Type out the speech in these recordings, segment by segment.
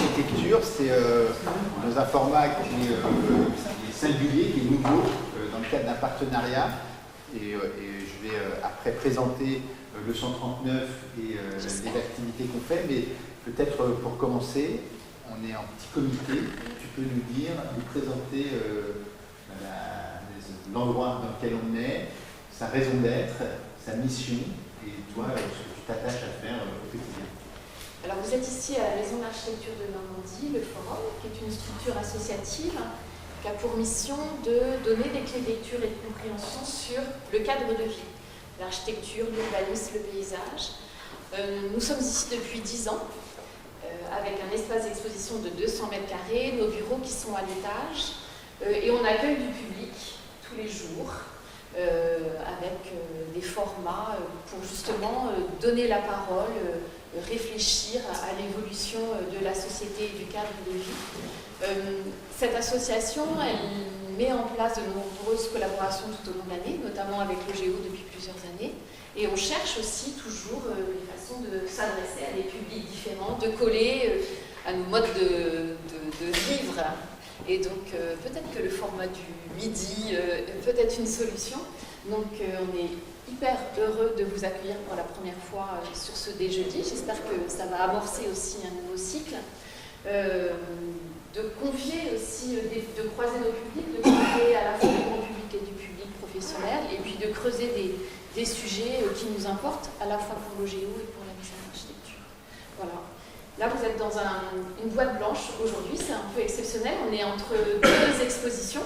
l'architecture, c'est dans un format qui est singulier, qui est nouveau, dans le cadre d'un partenariat. Et je vais après présenter le 139 et les activités qu'on fait, mais peut-être pour commencer, on est en petit comité, tu peux nous présenter l'endroit dans lequel on est, sa raison d'être, sa mission, et toi, ce que tu t'attaches à faire au quotidien. Alors vous êtes ici à la Maison d'Architecture de Normandie, le Forum, qui est une structure associative qui a pour mission de donner des clés de lecture et de compréhension sur le cadre de vie, l'architecture, l'urbanisme, le paysage. Nous sommes ici depuis 10 ans, avec un espace d'exposition de 200 mètres carrés, nos bureaux qui sont à l'étage, et on accueille du public tous les jours, avec des formats pour justement donner la parole, réfléchir à l'évolution de la société et du cadre de vie. Cette association, elle met en place de nombreuses collaborations tout au long de l'année, notamment avec le Géo depuis plusieurs années. Et on cherche aussi toujours des façons de s'adresser à des publics différents, de coller à nos modes de vivre. Et donc peut-être que le format du midi peut être une solution. Donc on est hyper heureux de vous accueillir pour la première fois sur ce jeudi. J'espère que ça va amorcer aussi un nouveau cycle. De confier aussi, de croiser nos publics, de croiser à la fois le grand public et du public professionnel, et puis de creuser des sujets qui nous importent, à la fois pour le Géo et pour la mise en architecture. Voilà. Là, vous êtes dans une boîte blanche aujourd'hui, c'est un peu exceptionnel. On est entre deux expositions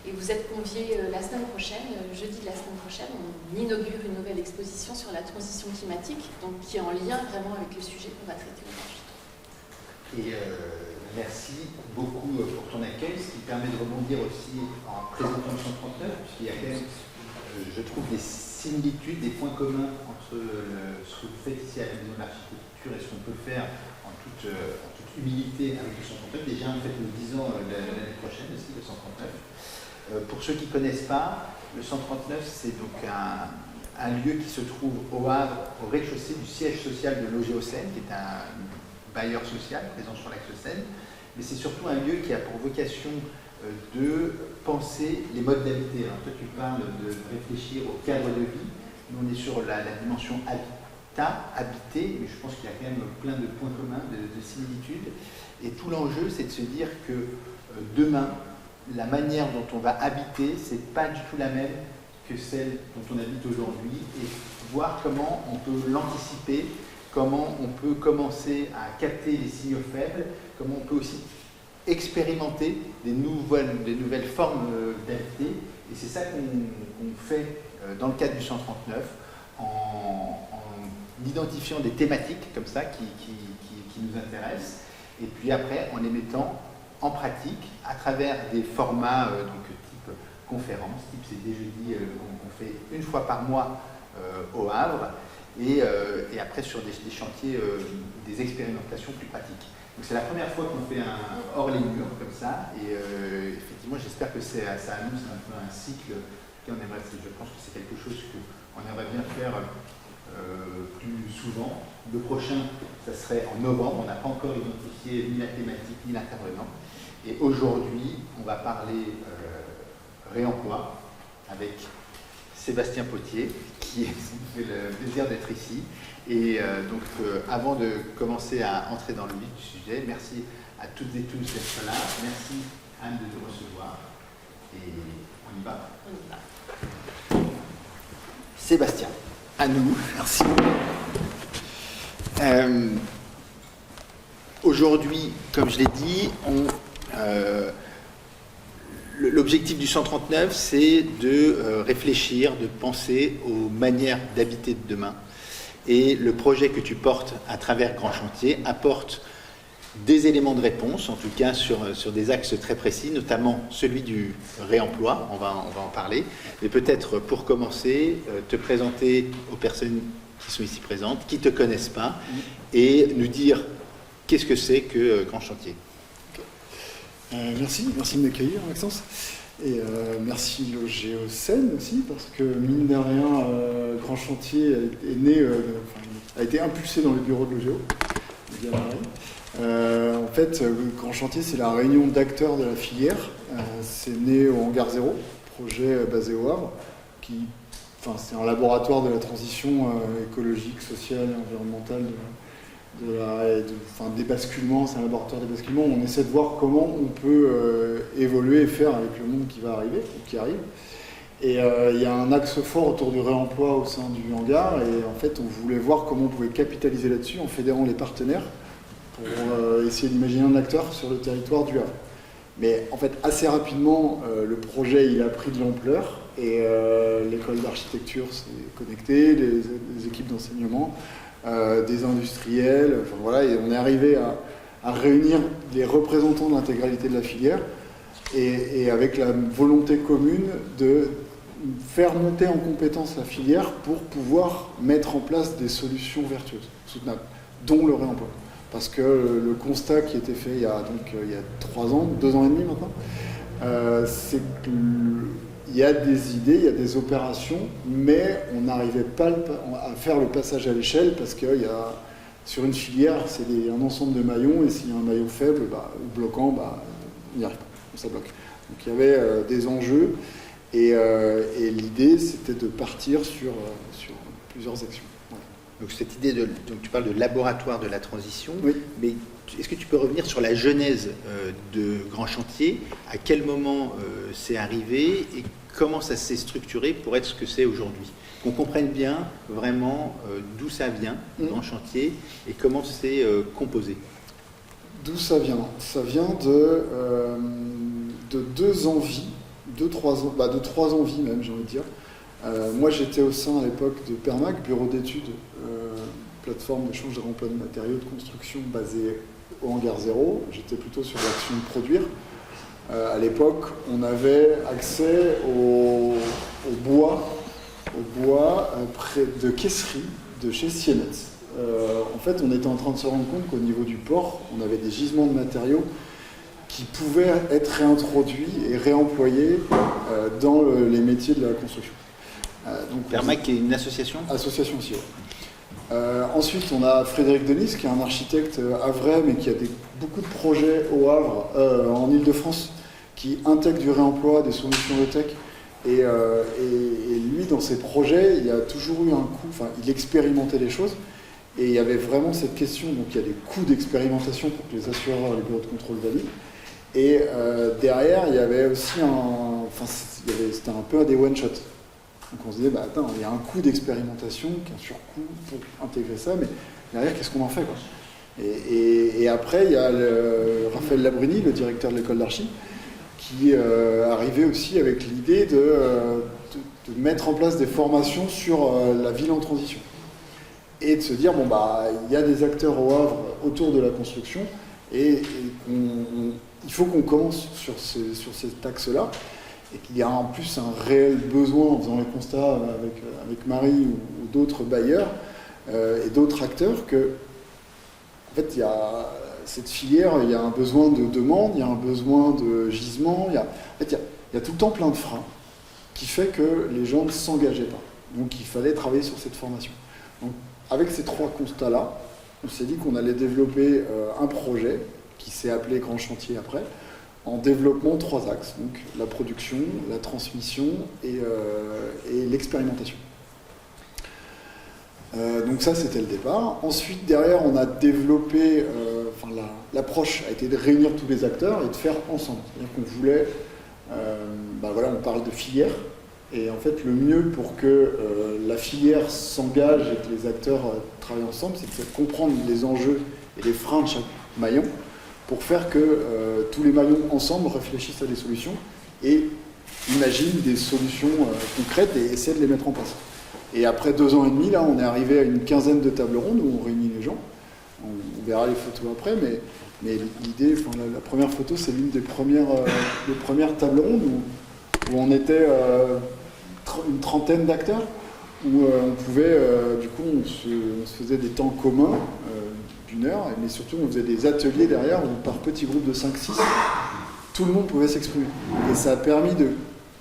et vous êtes conviés la semaine prochaine, jeudi de la semaine prochaine. On inaugure une nouvelle exposition sur la transition climatique, donc qui est en lien vraiment avec le sujet qu'on va traiter aujourd'hui. Et merci beaucoup pour ton accueil, ce qui permet de rebondir aussi en présentant le 139, puisqu'il y a quand même, je trouve, des similitudes, des points communs entre ce que vous faites ici à la Maison de l'Architecture et ce qu'on peut faire en toute humilité avec le 139. Déjà, en fait, nous le disons l'année prochaine aussi, le 139. Pour ceux qui ne connaissent pas, le 139, c'est donc un lieu qui se trouve au Havre, au rez-de-chaussée du siège social de l'OGEOSEN, qui est un bailleur social présent sur l'axe Seine, mais c'est surtout un lieu qui a pour vocation de penser les modes d'habiter. Alors toi tu parles de réfléchir au cadre de vie, nous on est sur la dimension habitat, habiter, mais je pense qu'il y a quand même plein de points communs, de similitudes, et tout l'enjeu c'est de se dire que demain, la manière dont on va habiter, c'est pas du tout la même que celle dont on habite aujourd'hui, et voir comment on peut l'anticiper, comment on peut commencer à capter les signaux faibles, comment on peut aussi expérimenter des nouvelles formes d'habiter. Et c'est ça qu'on fait dans le cadre du 139, en identifiant des thématiques comme ça qui nous intéressent, et puis après en les mettant en pratique à travers des formats donc, type conférence, type c'est des jeudis qu'on fait une fois par mois au Havre, et après sur des chantiers, des expérimentations plus pratiques. Donc c'est la première fois qu'on fait un hors les murs comme ça, et effectivement j'espère que ça annonce un peu un cycle qu'on aimerait. Je pense que c'est quelque chose qu'on aimerait bien faire plus souvent. Le prochain, ça serait en novembre, on n'a pas encore identifié ni la thématique ni l'intervenant. Et aujourd'hui, on va parler réemploi avec Sébastien Potier, qui fait le plaisir d'être ici. Et donc, avant de commencer à entrer dans le vif du sujet, merci à toutes et tous d'être là. Merci Anne de nous recevoir. Et on y va. On y va. Sébastien, à nous. Merci. Aujourd'hui, comme je l'ai dit, l'objectif du 139, c'est de réfléchir, de penser aux manières d'habiter de demain. Et le projet que tu portes à travers Grand Chantier apporte des éléments de réponse, en tout cas sur des axes très précis, notamment celui du réemploi, on va en parler. Mais peut-être pour commencer, te présenter aux personnes qui sont ici présentes, qui ne te connaissent pas, et nous dire qu'est-ce que c'est que Grand Chantier. Merci de m'accueillir, Maxence. Et merci l'OGEOSEN aussi, parce que mine de rien, Grand Chantier est né, a été impulsé dans le bureau de l'OGEO. En fait, le Grand Chantier, c'est la réunion d'acteurs de la filière. C'est né au Hangar Zéro, projet basé au Havre, c'est un laboratoire de la transition écologique, sociale et environnementale des basculements. C'est un laboratoire des basculements où on essaie de voir comment on peut évoluer et faire avec le monde qui va arriver, ou qui arrive. Et il y a un axe fort autour du réemploi au sein du hangar, et en fait, on voulait voir comment on pouvait capitaliser là-dessus en fédérant les partenaires pour essayer d'imaginer un acteur sur le territoire du Havre. Mais en fait, assez rapidement, le projet il a pris de l'ampleur, et l'école d'architecture s'est connectée, les équipes d'enseignement, des industriels, et on est arrivé à réunir les représentants de l'intégralité de la filière, et avec la volonté commune de faire monter en compétence la filière pour pouvoir mettre en place des solutions vertueuses, soutenables, dont le réemploi. Parce que le constat qui a été fait il y a 3 ans, 2 ans et demi maintenant, c'est qu'il y a des idées, il y a des opérations, mais on n'arrivait pas à faire le passage à l'échelle parce que sur une filière, c'est un ensemble de maillons, et s'il y a un maillon faible ou bloquant, on n'y arrive pas, ça bloque. Donc il y avait des enjeux, et l'idée c'était de partir sur plusieurs actions. Voilà. Donc cette idée donc tu parles de laboratoire de la transition, oui. Mais est-ce que tu peux revenir sur la genèse de Grand Chantier? À quel moment c'est arrivé et comment ça s'est structuré pour être ce que c'est aujourd'hui? Qu'on comprenne bien vraiment d'où ça vient, Grand Chantier, et comment c'est composé. D'où ça vient? Ça vient de 2 envies, 3 envies même, j'ai envie de dire. Moi, j'étais au sein à l'époque de PERMAC, bureau d'études, plateforme d'échange de réemploi de matériaux de construction basée au Hangar Zéro. J'étais plutôt sur l'action de produire. À l'époque, on avait accès au bois près de caisserie de chez Siemens. En fait, on était en train de se rendre compte qu'au niveau du port, on avait des gisements de matériaux qui pouvaient être réintroduits et réemployés dans les métiers de la construction. PERMAC qui est une association? Association aussi, oui. Ensuite, on a Frédéric Denis, qui est un architecte havrais, mais qui a beaucoup de projets au Havre, en Ile-de-France, qui intègre du réemploi, des solutions low-tech. Et lui, dans ses projets, il y a toujours eu un coût, il expérimentait les choses. Et il y avait vraiment cette question, donc il y a des coûts d'expérimentation pour que les assureurs, les bureaux de contrôle valident. Et derrière, il y avait aussi c'était un peu des one-shot. Donc on se disait, attends, il y a un coût d'expérimentation, qu'un surcoût pour intégrer ça, mais derrière, qu'est-ce qu'on en fait, quoi? Et après, il y a Raphaël Labruni, le directeur de l'école d'archi, qui arrivait aussi avec l'idée de mettre en place des formations sur la ville en transition. Et de se dire, il y a des acteurs au Havre autour de la construction, et il faut qu'on commence sur cet axe-là, et qu'il y a en plus un réel besoin, en faisant les constats avec Marie ou d'autres bailleurs et d'autres acteurs, que en fait, il y a cette filière, il y a un besoin de demande, il y a un besoin de gisement, il y a tout le temps plein de freins qui fait que les gens ne s'engageaient pas. Donc il fallait travailler sur cette formation. Donc, avec ces 3 constats-là, on s'est dit qu'on allait développer un projet qui s'est appelé Grand Chantier après, en développement 3 axes, donc la production, la transmission et l'expérimentation. Donc ça, c'était le départ. Ensuite, derrière, on a développé, l'approche a été de réunir tous les acteurs et de faire ensemble. C'est-à-dire qu'on voulait, on parle de filière, et en fait, le mieux pour que la filière s'engage et que les acteurs travaillent ensemble, c'est de comprendre les enjeux et les freins de chaque maillon, pour faire que tous les maillons ensemble réfléchissent à des solutions et imaginent des solutions concrètes et essaient de les mettre en place. Et après 2 ans et demi, là, on est arrivé à une quinzaine de tables rondes où on réunit les gens. On verra les photos après, mais l'idée, la première photo, c'est l'une des premières tables rondes où on était une trentaine d'acteurs, où on pouvait, on se faisait des temps communs d'1 heure, mais surtout on faisait des ateliers derrière où par petits groupes de 5-6, tout le monde pouvait s'exprimer. Et ça a permis de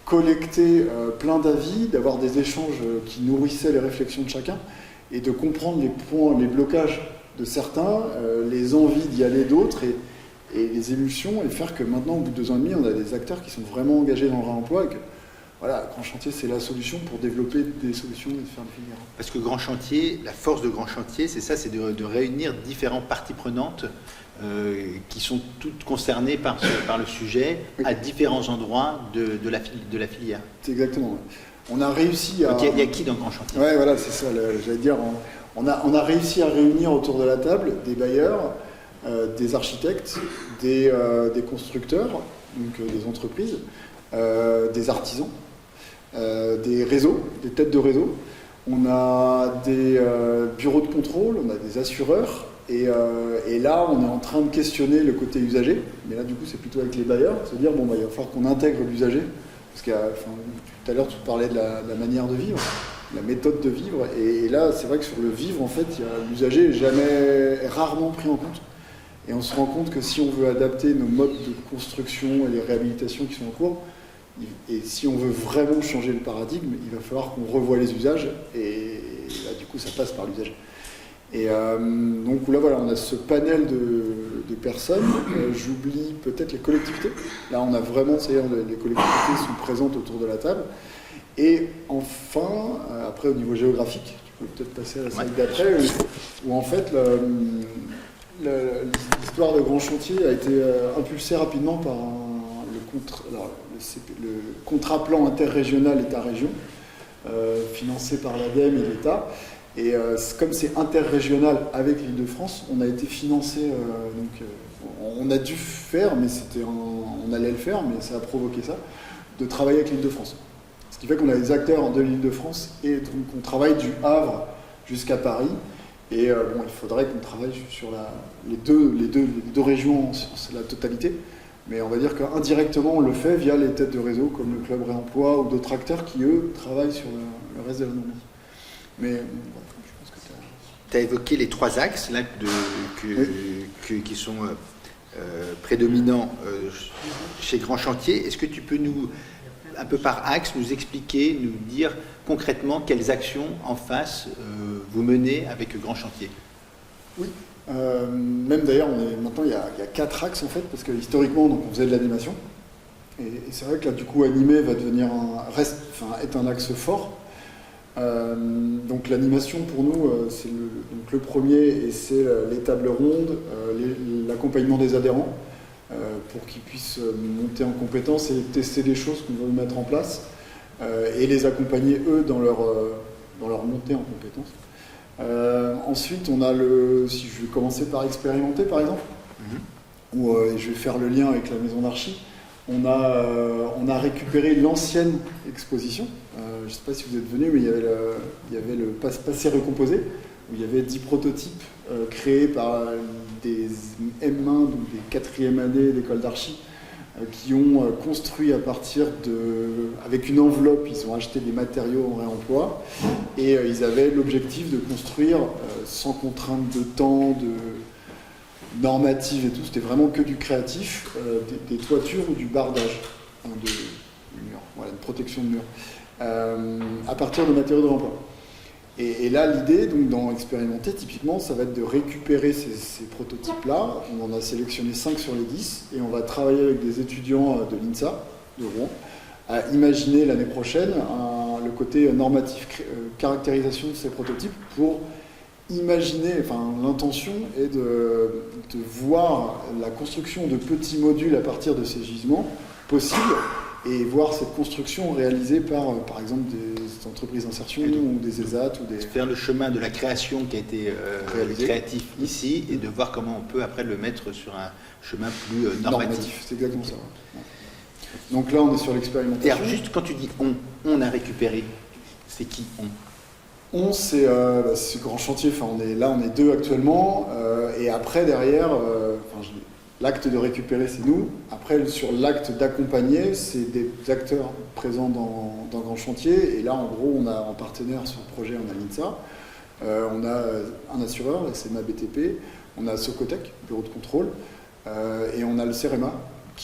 collecter plein d'avis, d'avoir des échanges qui nourrissaient les réflexions de chacun et de comprendre les points, les blocages de certains, les envies d'y aller d'autres et les émulsions et faire que maintenant, au bout de 2 ans et demi, on a des acteurs qui sont vraiment engagés dans le réemploi et que voilà, Grand Chantier, c'est la solution pour développer des solutions et faire le filière. Parce que Grand Chantier, la force de Grand Chantier, c'est ça, c'est de réunir différentes parties prenantes qui sont toutes concernées par le sujet à différents endroits de la filière. C'est exactement. On a réussi à... Donc il y a qui dans Grand Chantier? Ouais, voilà, c'est ça, j'allais dire. On a réussi à réunir autour de la table des bailleurs, des architectes, des constructeurs, donc des entreprises, des artisans, des réseaux, des têtes de réseau. On a des bureaux de contrôle, on a des assureurs. Et là, on est en train de questionner le côté usager. Mais là, du coup, c'est plutôt avec les bailleurs. C'est-à-dire, bon, il va falloir qu'on intègre l'usager. Parce que tout à l'heure, tu parlais de la manière de vivre, la méthode de vivre. Et là, c'est vrai que sur le vivre, en fait, l'usager n'est rarement pris en compte. Et on se rend compte que si on veut adapter nos modes de construction et les réhabilitations qui sont en cours, et si on veut vraiment changer le paradigme, il va falloir qu'on revoie les usages. Et là, du coup, ça passe par l'usager. Et donc là, voilà, on a ce panel de personnes. J'oublie peut-être les collectivités. Là, on a vraiment, c'est-à-dire les collectivités sont présentes autour de la table. Et enfin, après, au niveau géographique, tu peux peut-être passer à la slide d'après, où en fait, l'histoire de Grand Chantier a été impulsée rapidement par le contrat-plan interrégional État-région, financé par l'ADEME et l'État. Et comme c'est interrégional avec l'Île-de-France, on a été financé, on a dû faire, mais on allait le faire, mais ça a provoqué ça, de travailler avec l'Île-de-France. Ce qui fait qu'on a des acteurs de l'Île-de-France et donc on travaille du Havre jusqu'à Paris. Et il faudrait qu'on travaille sur les deux régions, c'est la totalité. Mais on va dire qu'indirectement, on le fait via les têtes de réseau comme le Club Réemploi ou d'autres acteurs qui, eux, travaillent sur le reste de la Normandie. Mais je pense que tu as évoqué les 3 axes là, qui sont prédominants chez Grand Chantier. Est-ce que tu peux un peu par axe, nous expliquer, nous dire concrètement quelles actions en face vous menez avec Grand Chantier? Oui, même d'ailleurs, maintenant il y a 4 axes en fait, parce que historiquement donc, on faisait de l'animation. Et c'est vrai que là du coup animer va devenir est un axe fort. Donc l'animation pour nous, c'est le premier, et c'est les tables rondes, l'accompagnement des adhérents, pour qu'ils puissent monter en compétences et tester des choses qu'on veut mettre en place, et les accompagner eux dans leur montée en compétences. Ensuite, on a si je vais commencer par expérimenter par exemple, où je vais faire le lien avec la maison d'archi. On a récupéré l'ancienne exposition. Je ne sais pas si vous êtes venus, mais il y avait le passé recomposé, où il y avait 10 prototypes créés par des M1, donc des 4e années d'école d'archi, qui ont construit avec une enveloppe, ils ont acheté des matériaux en réemploi, et ils avaient l'objectif de construire sans contrainte de temps, normative et tout, c'était vraiment que du créatif, des toitures ou du bardage du mur, voilà, une protection de mur, à partir de matériaux de réemploi. Et là, l'idée, donc, dans expérimenter, typiquement, ça va être de récupérer ces prototypes-là. On en a sélectionné 5 sur les 10, et on va travailler avec des étudiants de l'INSA, de Rouen, à imaginer l'année prochaine le côté normatif, caractérisation de ces prototypes pour imaginer, l'intention est de voir la construction de petits modules à partir de ces gisements possibles, et voir cette construction réalisée par exemple des entreprises d'insertion ou des ESAT. Faire le chemin de la création qui a été créatif ici, et de voir comment on peut après le mettre sur un chemin plus normatif. C'est exactement ça. Ouais. Donc là, on est sur l'expérimentation. Et alors, juste quand tu dis on a récupéré, c'est qui on? C'est Grand Chantier, on est 2 actuellement, et après derrière, l'acte de récupérer c'est nous, après sur l'acte d'accompagner c'est des acteurs présents dans Grand Chantier, et là en gros on a en partenaire sur le projet, on a l'INSA, on a un assureur, la CMA BTP, on a Socotec, bureau de contrôle, et on a le CEREMA,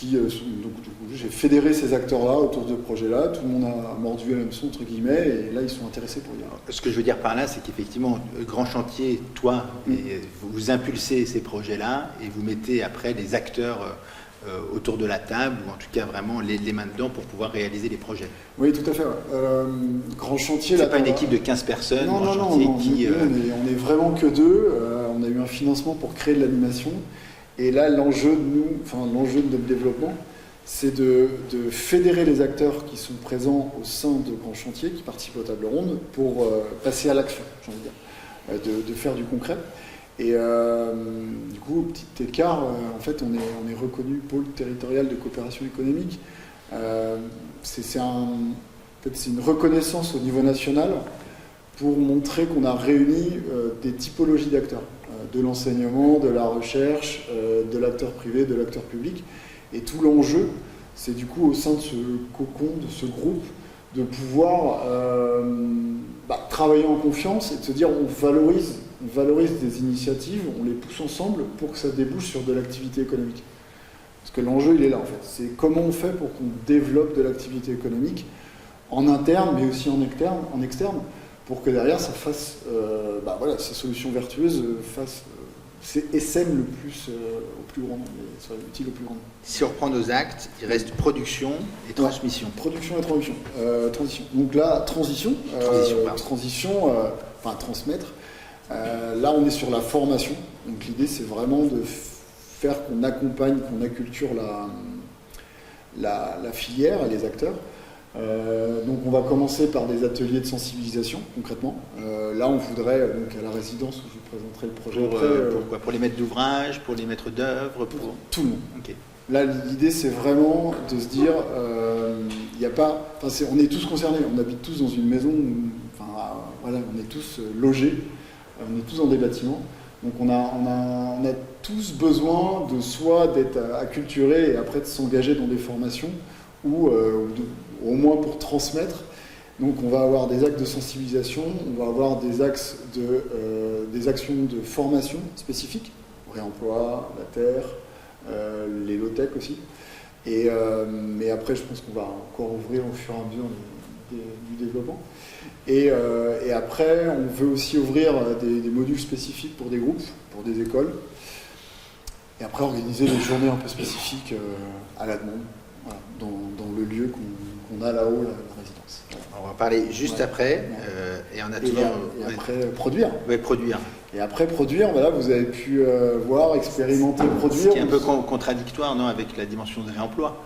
donc du coup, j'ai fédéré ces acteurs-là autour de ce projet-là, tout le monde a mordu à l'hameçon, entre guillemets, et là ils sont intéressés pour y aller. Ce que je veux dire par là, c'est qu'effectivement, Grand Chantier, toi, vous impulsez ces projets-là et vous mettez après des acteurs autour de la table, ou en tout cas vraiment les mains dedans pour pouvoir réaliser les projets. Oui, tout à fait. Grand Chantier... C'est pas une équipe de 15 personnes, non, Grand non, Chantier non, qui... on est vraiment que deux. On a eu un financement pour créer de l'animation. Et là, l'enjeu de notre développement, c'est de fédérer les acteurs qui sont présents au sein de Grand Chantier, qui participent aux tables rondes, pour passer à l'action, j'ai envie de dire, de faire du concret. Et du coup, petit écart, en fait, on est reconnu pôle territorial de coopération économique. C'est une reconnaissance au niveau national pour montrer qu'on a réuni des typologies d'acteurs, de l'enseignement, de la recherche, de l'acteur privé, de l'acteur public. Et tout l'enjeu, c'est du coup au sein de ce cocon, de ce groupe, de pouvoir travailler en confiance et de se dire on valorise des initiatives, on les pousse ensemble pour que ça débouche sur de l'activité économique. Parce que l'enjeu, il est là en fait. C'est comment on fait pour qu'on développe de l'activité économique en interne, mais aussi en externe, pour que derrière ça fasse, ces solutions vertueuses essaiment le plus au plus grand nombre, et soient utiles au plus grand nombre. Si on reprend nos actes, il reste production et transmission. Production et transition. Donc là, transition, transmettre. Là, on est sur la formation. Donc l'idée, c'est vraiment de faire qu'on accompagne, qu'on acculture la filière et les acteurs. Donc on va commencer par des ateliers de sensibilisation, concrètement. Là, on voudrait, donc à la résidence où je vous présenterai le projet Pourquoi ? Pour les maîtres d'ouvrage, pour les maîtres d'œuvre, pour tout le monde. Okay. Là, l'idée, c'est vraiment de se dire, on est tous concernés, on habite tous dans une maison, on est tous logés, on est tous dans des bâtiments. Donc on a tous besoin de soit d'être acculturés et après de s'engager dans des formations ou au moins pour transmettre. Donc on va avoir des actes de sensibilisation, on va avoir des actions de formation spécifiques, réemploi, la terre, les low-tech aussi. Mais après, je pense qu'on va encore ouvrir au fur et à mesure du développement. Et après, on veut aussi ouvrir des modules spécifiques pour des groupes, pour des écoles. Et après, organiser des journées un peu spécifiques à la demande, voilà, dans le lieu qu'on a là-haut, la résidence. Voilà. On va parler juste après. Et en attendant, et après, produire. Oui, produire. Et après, produire, voilà, vous avez pu voir, expérimenter, produire. Ce qui est un peu contradictoire, non, avec la dimension de réemploi.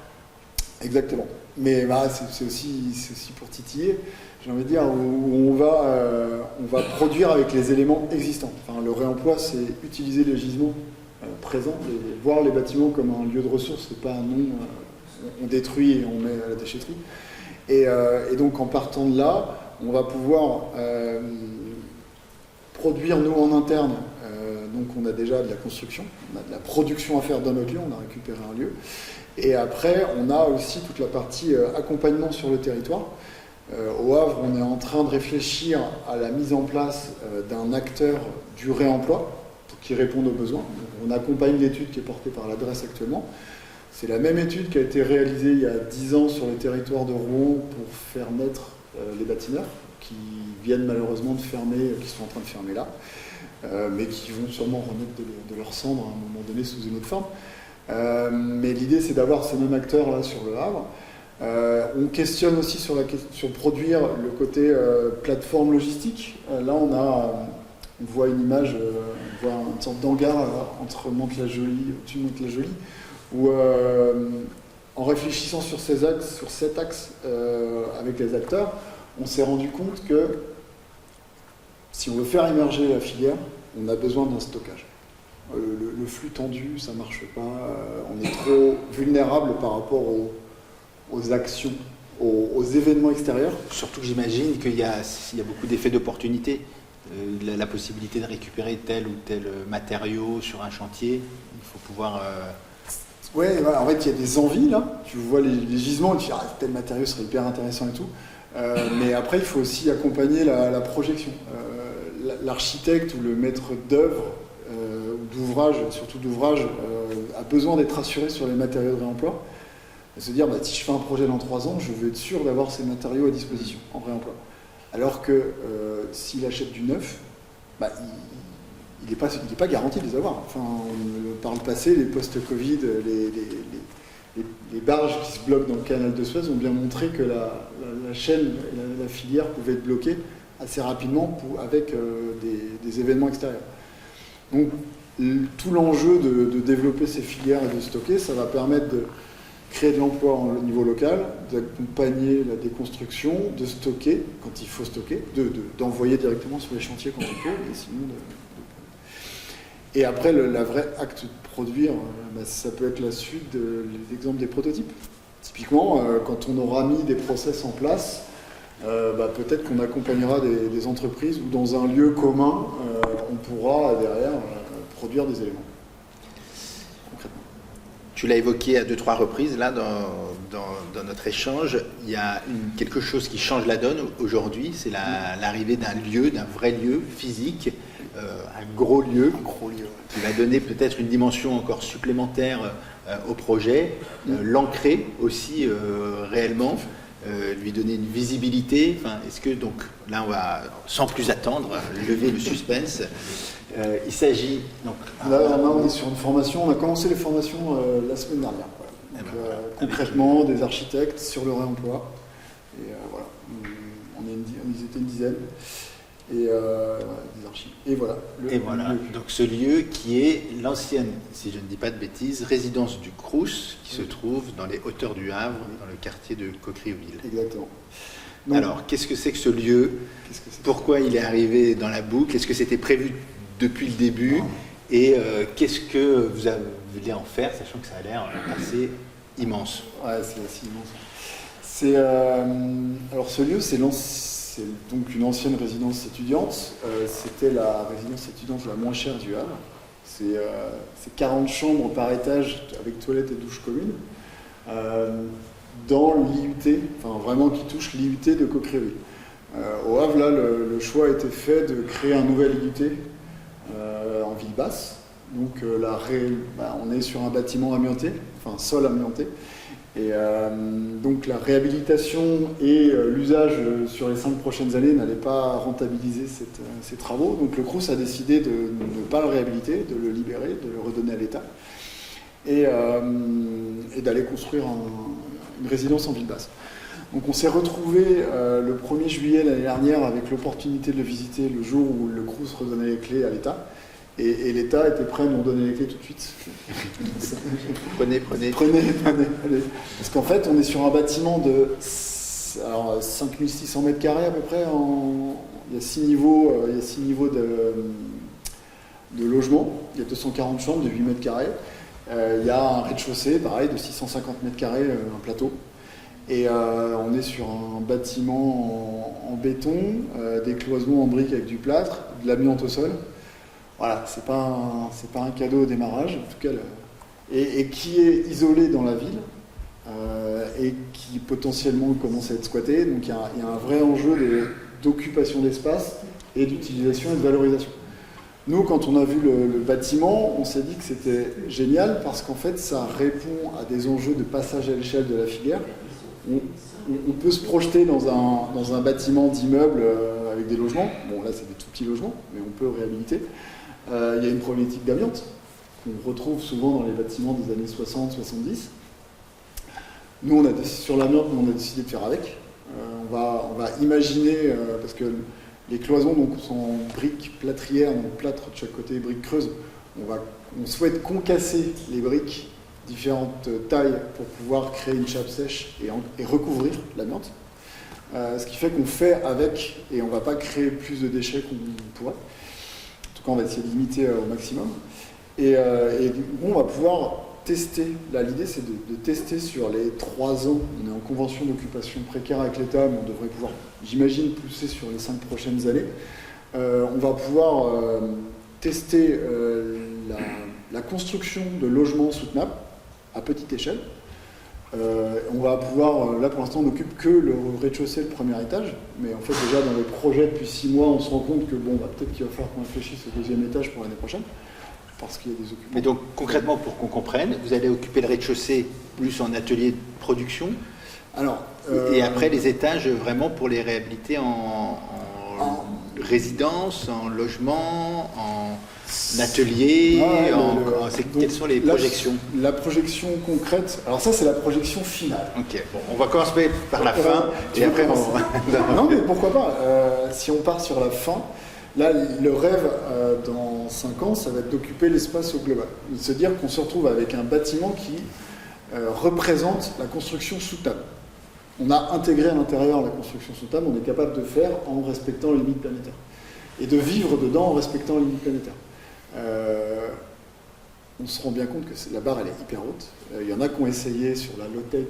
Exactement. Mais c'est aussi pour titiller, j'ai envie de dire, où on va produire avec les éléments existants. Enfin, le réemploi, c'est utiliser les gisements présents, voir les bâtiments comme un lieu de ressources, c'est pas un nom, on détruit et on met à la déchetterie. Et donc en partant de là, on va pouvoir produire nous en interne. Donc on a déjà de la construction, on a de la production à faire dans notre lieu, on a récupéré un lieu. Et après, on a aussi toute la partie accompagnement sur le territoire. Au Havre, on est en train de réfléchir à la mise en place d'un acteur du réemploi pour qu'il réponde aux besoins. Donc, on accompagne l'étude qui est portée par l'adresse actuellement. C'est la même étude qui a été réalisée il y a 10 ans sur le territoire de Rouen pour faire naître les bâtiments qui viennent malheureusement de fermer, qui sont en train de fermer là, mais qui vont sûrement renaître de leur cendre à un moment donné sous une autre forme. Mais l'idée, c'est d'avoir ces mêmes acteurs là sur le Havre. On questionne aussi sur produire le côté plateforme logistique. Là, on voit une image, on voit une sorte d'hangar entre Mantes-la-Jolie, au-dessus de Mantes-la-Jolie, où en réfléchissant sur cet axe avec les acteurs, on s'est rendu compte que si on veut faire émerger la filière, on a besoin d'un stockage. Le flux tendu, ça ne marche pas, on est trop vulnérable par rapport aux actions, aux événements extérieurs. Surtout que j'imagine qu'il y a beaucoup d'effets d'opportunité. La possibilité de récupérer tel ou tel matériau sur un chantier, il faut pouvoir... Oui, en fait, il y a des envies, là. Tu vois les gisements, tu dis « tel matériau serait hyper intéressant et tout ». Mais après, il faut aussi accompagner la projection. L'architecte ou le maître d'œuvre d'ouvrage, surtout d'ouvrage, a besoin d'être assuré sur les matériaux de réemploi. Et se dire, si je fais un projet dans 3 ans, je veux être sûr d'avoir ces matériaux à disposition en réemploi. Alors que s'il achète du neuf, il n'est pas garanti de les avoir. Enfin, par le passé, les post-Covid, les barges qui se bloquent dans le canal de Suez ont bien montré que la chaîne, la filière pouvait être bloquée assez rapidement avec des événements extérieurs. Donc, tout l'enjeu de développer ces filières et de stocker, ça va permettre de créer de l'emploi au niveau local, d'accompagner la déconstruction, de stocker quand il faut stocker, d'envoyer directement sur les chantiers quand il faut, et sinon Et après, la vraie acte de produire, ça peut être la suite de l'exemple des prototypes. Typiquement, quand on aura mis des process en place, peut-être qu'on accompagnera des entreprises où dans un lieu commun, on pourra derrière produire des éléments. Concrètement. Tu l'as évoqué à 2-3 reprises là dans notre échange. Il y a quelque chose qui change la donne aujourd'hui, c'est l'arrivée d'un vrai lieu physique, un gros lieu qui va donner peut-être une dimension encore supplémentaire au projet, l'ancrer aussi réellement, lui donner une visibilité. Est-ce que donc là on va sans plus attendre lever le suspense. Il s'agit donc là on est sur une formation. On a commencé les formations la semaine dernière. Donc, concrètement, des architectes sur le réemploi. Et voilà, ils étaient une dizaine. Et des archives. Et voilà. Donc ce lieu qui est l'ancienne, si je ne dis pas de bêtises, résidence du Crous, qui se trouve dans les hauteurs du Havre, dans le quartier de Coqueriville. Exactement. Donc, alors, qu'est-ce que c'est que ce lieu? Pourquoi il est arrivé dans la boucle? Est-ce que c'était prévu depuis le début? Et qu'est-ce que vous voulez en faire, sachant que ça a l'air assez immense? Ouais, c'est assez immense. Alors ce lieu, c'est donc une ancienne résidence étudiante. C'était la résidence étudiante la moins chère du Havre. C'est 40 chambres par étage avec toilettes et douches communes. Dans l'IUT, enfin vraiment qui touche l'IUT de Coqueriville. Au Havre, là, le choix a été fait de créer un nouvel IUT en ville basse. Donc on est sur un bâtiment amianté, enfin sol amianté. Et donc la réhabilitation et l'usage sur les 5 prochaines années n'allaient pas rentabiliser ces travaux. Donc le Crous a décidé de ne pas le réhabiliter, de le libérer, de le redonner à l'État et d'aller construire une résidence en ville basse. Donc on s'est retrouvé le 1er juillet l'année dernière avec l'opportunité de le visiter le jour où le Crous redonnait les clés à l'État. Et l'État était prêt à nous donner les clés tout de suite. Prenez. Allez. Parce qu'en fait, on est sur un bâtiment de 5600 mètres carrés à peu près. Il y a 6 niveaux, de logement. Il y a 240 chambres de 8 mètres carrés. Il y a un rez-de-chaussée, pareil, de 650 mètres carrés, un plateau. Et on est sur un bâtiment en béton, des cloisons en briques avec du plâtre, de l'amiante au sol. Voilà, c'est pas un cadeau au démarrage, en tout cas, et qui est isolé dans la ville et qui potentiellement commence à être squatté. Donc il y a un vrai enjeu d'occupation d'espace et d'utilisation et de valorisation. Nous, quand on a vu le bâtiment, on s'est dit que c'était génial parce qu'en fait, ça répond à des enjeux de passage à l'échelle de la filière. On peut se projeter dans un bâtiment d'immeuble avec des logements. Bon, là, c'est des tout petits logements, mais on peut réhabiliter. Il y a une problématique d'amiante qu'on retrouve souvent dans les bâtiments des années 60-70. Nous, sur l'amiante, on a décidé de faire avec. On va imaginer, parce que les cloisons donc, sont en briques plâtrières, donc plâtre de chaque côté, briques creuses. On souhaite concasser les briques différentes tailles pour pouvoir créer une chape sèche et recouvrir l'amiante. Ce qui fait qu'on fait avec, et on ne va pas créer plus de déchets qu'on pourrait. En tout cas, on va essayer de limiter au maximum. Et on va pouvoir tester. Là, l'idée, c'est de tester sur les 3 ans. On est en convention d'occupation précaire avec l'État, mais on devrait pouvoir, j'imagine, pousser sur les 5 prochaines années. On va pouvoir tester la construction de logements soutenables à petite échelle. On va pouvoir, là pour l'instant on n'occupe que le rez-de-chaussée, le premier étage, mais en fait déjà dans le projet depuis 6 mois on se rend compte que peut-être qu'il va falloir qu'on réfléchisse au 2e étage pour l'année prochaine. parce qu'il y a des occupants. Mais donc, concrètement, pour qu'on comprenne, vous allez occuper le rez-de-chaussée plus en atelier de production, Alors, et après les étages vraiment pour les réhabiliter en résidence, en logement, en atelier, quelles sont les projections? La projection concrète, alors ça c'est la projection finale. Ok, bon, on va commencer par la fin, et après on... Non mais pourquoi pas, si on part sur la fin, là le rêve dans 5 ans, ça va être d'occuper l'espace au global. De se dire qu'on se retrouve avec un bâtiment qui représente la construction sous table. On a intégré à l'intérieur la construction sous table, on est capable de faire en respectant les limites planétaires. Et de vivre dedans en respectant les limites planétaires. On se rend bien compte que la barre elle est hyper haute. Il y en a qui ont essayé sur la low-tech,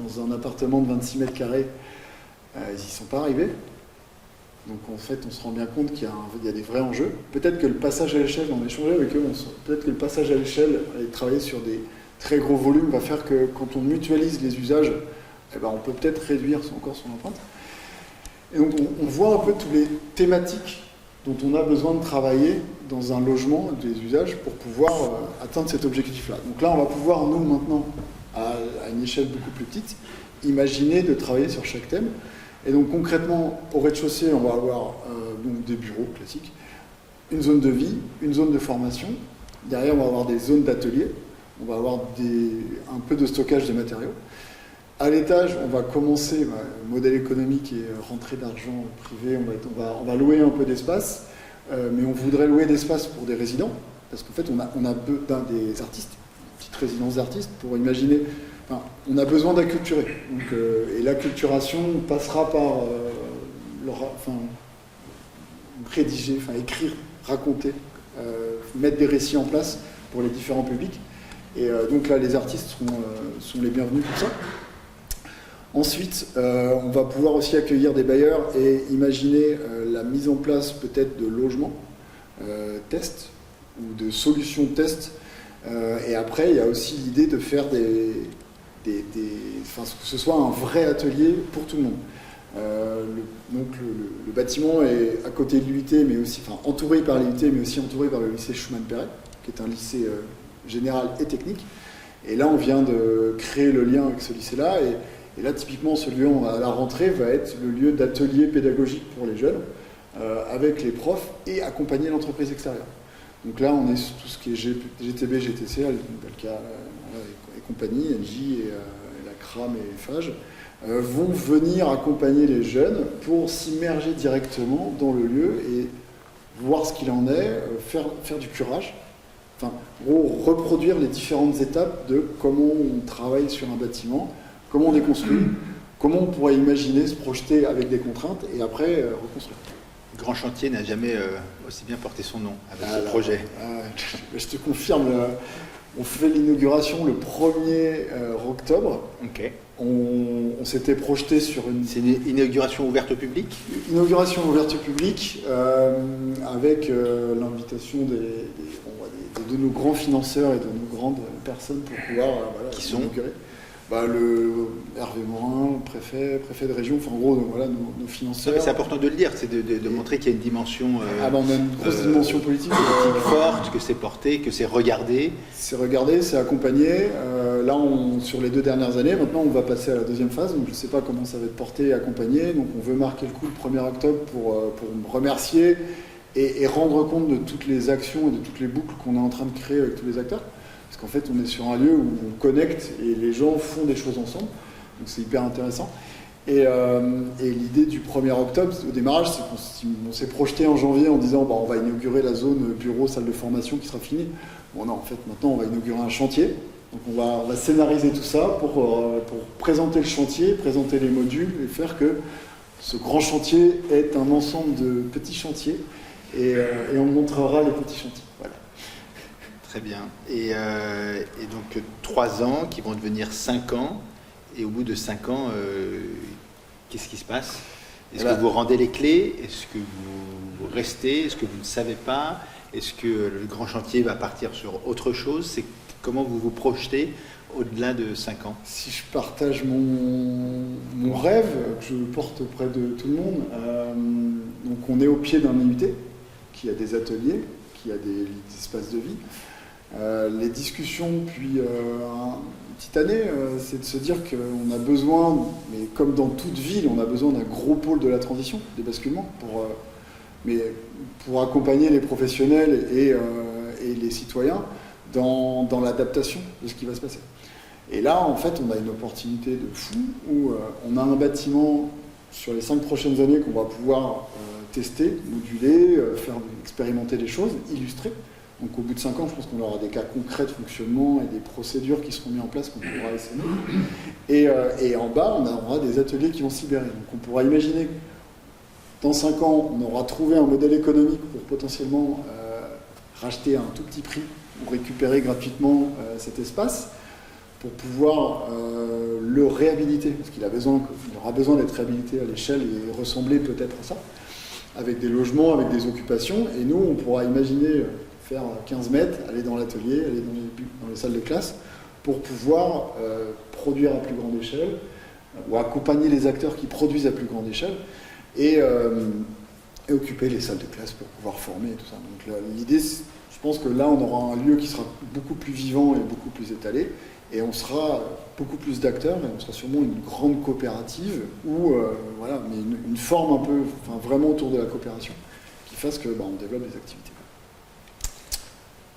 dans un appartement de 26 mètres carrés, ils n'y sont pas arrivés. Donc en fait on se rend bien compte qu'il y a des vrais enjeux. Peut-être que le passage à l'échelle, on a échangé avec eux, peut-être que le passage à l'échelle et travailler sur des très gros volumes va faire que quand on mutualise les usages, eh ben, on peut peut-être réduire encore son empreinte. Et donc on voit un peu toutes les thématiques dont on a besoin de travailler dans un logement, des usages, pour pouvoir atteindre cet objectif-là. Donc là, on va pouvoir, nous, maintenant, à une échelle beaucoup plus petite, imaginer de travailler sur chaque thème. Et donc concrètement, au rez-de-chaussée, on va avoir donc des bureaux classiques, une zone de vie, une zone de formation. Derrière, on va avoir des zones d'atelier. On va avoir un peu de stockage des matériaux. À l'étage, on va commencer, modèle économique et rentrée d'argent privé, on va louer un peu d'espace, mais on voudrait louer d'espace pour des résidents, parce qu'en fait, on a des artistes, une petite résidence d'artistes, pour imaginer, on a besoin d'acculturer. Et l'acculturation passera par rédiger, écrire, raconter, mettre des récits en place pour les différents publics. Et donc là, les artistes sont les bienvenus pour ça. Ensuite, on va pouvoir aussi accueillir des bailleurs et imaginer la mise en place peut-être de logements tests ou de solutions test. Et après, il y a aussi l'idée de faire que ce soit un vrai atelier pour tout le monde. Donc le bâtiment est à côté de l'UIT, mais aussi entouré par l'UIT, mais aussi entouré par le lycée Schumann-Perret, qui est un lycée général et technique. Et là, on vient de créer le lien avec ce lycée-là. Et là, typiquement, ce lieu à la rentrée va être le lieu d'atelier pédagogique pour les jeunes, avec les profs et accompagner l'entreprise extérieure. Donc là, on est sur tout ce qui est GTB, GTC, Alca et compagnie, NJ et la CRAM et FAGE, vont venir accompagner les jeunes pour s'immerger directement dans le lieu et voir ce qu'il en est, faire du curage. Reproduire les différentes étapes de comment on travaille sur un bâtiment, comment on déconstruit, comment on pourrait imaginer se projeter avec des contraintes et après reconstruire. Grand Chantier n'a jamais aussi bien porté son nom avec ce projet. Je te confirme, on fait l'inauguration le 1er octobre. Ok. On s'était projeté sur une... C'est une inauguration ouverte au public? Inauguration ouverte au public avec l'invitation de nos grands financeurs et de nos grandes personnes pour pouvoir qui sont inaugurer. Le Hervé Morin, préfet de région, en gros, nos financeurs. C'est important de le dire, c'est de montrer qu'il y a une dimension on a une grosse dimension politique forte, que c'est porté, que c'est regardé. C'est regardé, c'est accompagné. Là, sur les 2 dernières années, maintenant, on va passer à la deuxième phase. Donc, je ne sais pas comment ça va être porté et accompagné. Donc, on veut marquer le coup le 1er octobre pour remercier et rendre compte de toutes les actions et de toutes les boucles qu'on est en train de créer avec tous les acteurs. Parce qu'en fait, on est sur un lieu où on connecte et les gens font des choses ensemble. Donc c'est hyper intéressant. Et l'idée du 1er octobre, au démarrage, c'est qu'on s'est projeté en janvier en disant on va inaugurer la zone bureau, salle de formation qui sera finie. Bon non, en fait, maintenant, on va inaugurer un chantier. Donc on va scénariser tout ça pour présenter le chantier, présenter les modules et faire que ce grand chantier est un ensemble de petits chantiers. Et on montrera les petits chantiers. Voilà. Très bien. Et donc 3 ans qui vont devenir 5 ans. Et au bout de 5 ans, qu'est-ce qui se passe? Est-ce que vous rendez les clés? Est-ce que vous restez? Est-ce que vous ne savez pas? Est-ce que le grand chantier va partir sur autre chose? Comment vous vous projetez au-delà de 5 ans? Si je partage mon rêve que je porte auprès de tout le monde, donc on est au pied d'un IUT qui a des ateliers, qui a des espaces de vie. Les discussions depuis une petite année, c'est de se dire qu'on a besoin, mais comme dans toute ville, on a besoin d'un gros pôle de la transition, des basculements, pour accompagner les professionnels et les citoyens dans l'adaptation de ce qui va se passer. Et là, en fait, on a une opportunité de fou où on a un bâtiment sur les 5 prochaines années qu'on va pouvoir tester, moduler, faire expérimenter des choses, illustrer. Donc au bout de 5 ans, je pense qu'on aura des cas concrets de fonctionnement et des procédures qui seront mises en place qu'on pourra essayer. Et en bas, on aura des ateliers qui vont se libérer. Donc on pourra imaginer que dans 5 ans, on aura trouvé un modèle économique pour potentiellement racheter à un tout petit prix ou récupérer gratuitement cet espace pour pouvoir le réhabiliter, parce qu'il aura besoin d'être réhabilité à l'échelle et ressembler peut-être à ça, avec des logements, avec des occupations, et nous, on pourra imaginer faire 15 mètres, aller dans l'atelier, aller dans les salles de classe, pour pouvoir produire à plus grande échelle, ou accompagner les acteurs qui produisent à plus grande échelle, et occuper les salles de classe pour pouvoir former et tout ça. Donc l'idée, je pense que là, on aura un lieu qui sera beaucoup plus vivant et beaucoup plus étalé, et on sera beaucoup plus d'acteurs, et on sera sûrement une grande coopérative, ou voilà, mais une forme un peu, enfin vraiment autour de la coopération, qui fasse que on développe des activités.